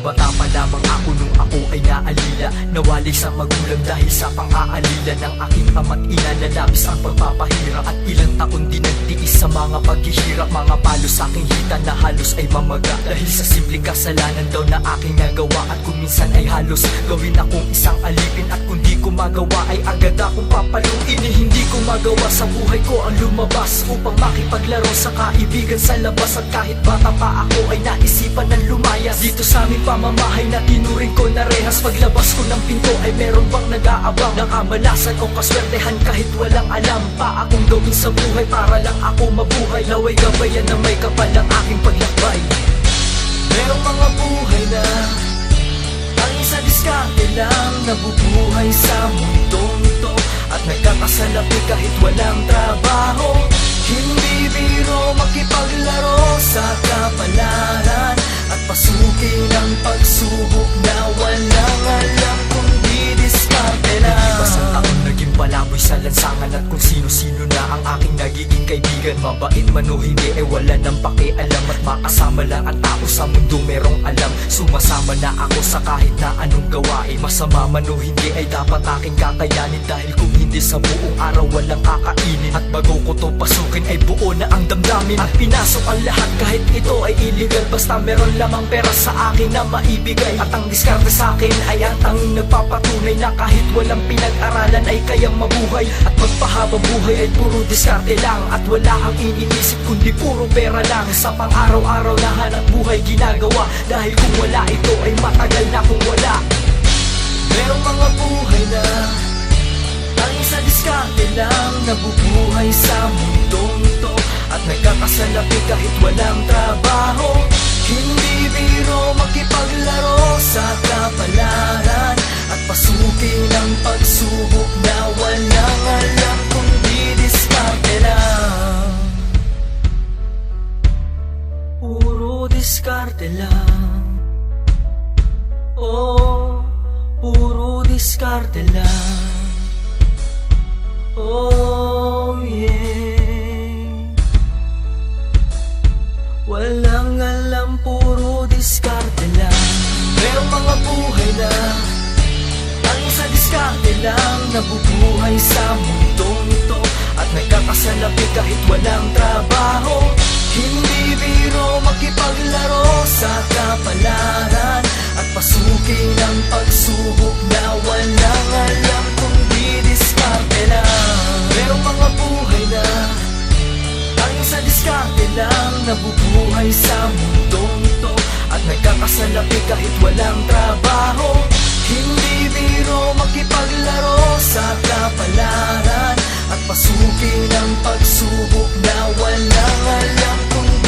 bata pa lamang ako nung ako ay naalila, nawali sa magulang dahil sa pang-aalila ng aking ama't ina na labis ang pagpapahirap. At ilang taon din nagtiis sa mga paghihirap, mga palo sa aking hita na halos ay mamaga dahil sa simpleng kasalanan daw na aking nagawa. At kung minsan ay halos gawin akong isang alipin, at kung di ko magawa ay agad akong papaluin. Hindi ko magawa sa buhay ko ang lumabas upang makipaglaro sa kaibigan sa labas. At kahit bata pa ako ay naisipan ng lumayas dito sa aming pamamahay na tinuring ko na rehas. Paglabas ko ng pinto ay meron bang nag-aabang, nakamalasan o kaswertehan kahit walang alam pa akong gawin sa buhay para lang ako mabuhay. Laway gabayan na may kapal ang aking paglakbay. Merong mga buhay na ang isa diskarte lang, nabubuhay sa mundong ito at nagkakasalapi kahit walang trabaho. Hindi biro makipaglaro sa kapalaran at pasukin ang pagsubok na walang alam kundi diskarte lang. Ibas ang taon naging palaboy sa lansangan at kung sino-sino na ang aking nagiging kaibigan. Mabait man o hindi ay wala nang pakialam at makasama lang ang tao sa mundo merong alam. Sumasama na ako sa kahit na anong gawain, masama man o hindi ay dapat aking kakayanin dahil kung hindi sa buong araw walang kakainin. At bago ko to pasukin ay buo na ang damdamin at pinasok ang lahat kahit ito ay illegal, basta meron lamang pera sa akin na maibigay. At ang diskarte sa akin ay ang tanging nagpapatunay na kahit walang pinag-aralan ay kayang mabuhay. At magpahaba buhay ay puro diskarte lang at wala kang iniisip kundi puro pera lang. Sa pang-araw-araw na hanap buhay ginagawa dahil kung wala ito ay matagal na kung wala. Merong mga buhay na ang isa diskarte lang, nabubuhay sa mundong ito at nagkakasalapi kahit walang trabaho. Hindi biro makipaglaro sa kapalaran at pasukin ang pagsubok na walang alam kundi diskarte lang. Puro diskarte lang. Oh, puro diskarte lang. Oh yeah. Walang alam, puro diskarte lang. Merong mga buhay na ang isa diskarte lang, nabubuhay sa mundong ito at nagkakasalapi kahit walang trabaho. Hindi biro makipaglaro sa kapalaran at pasukin ang pagsubok na walang alam kundi diskarte lang. Merong mga buhay na ang isa diskarte lang, nabubuhay sa mundong ito at nagkakasalapi kahit walang trabaho. Hindi biro makipaglaro sa kapalaran at pasukin ang pagsubok na walang alam kundi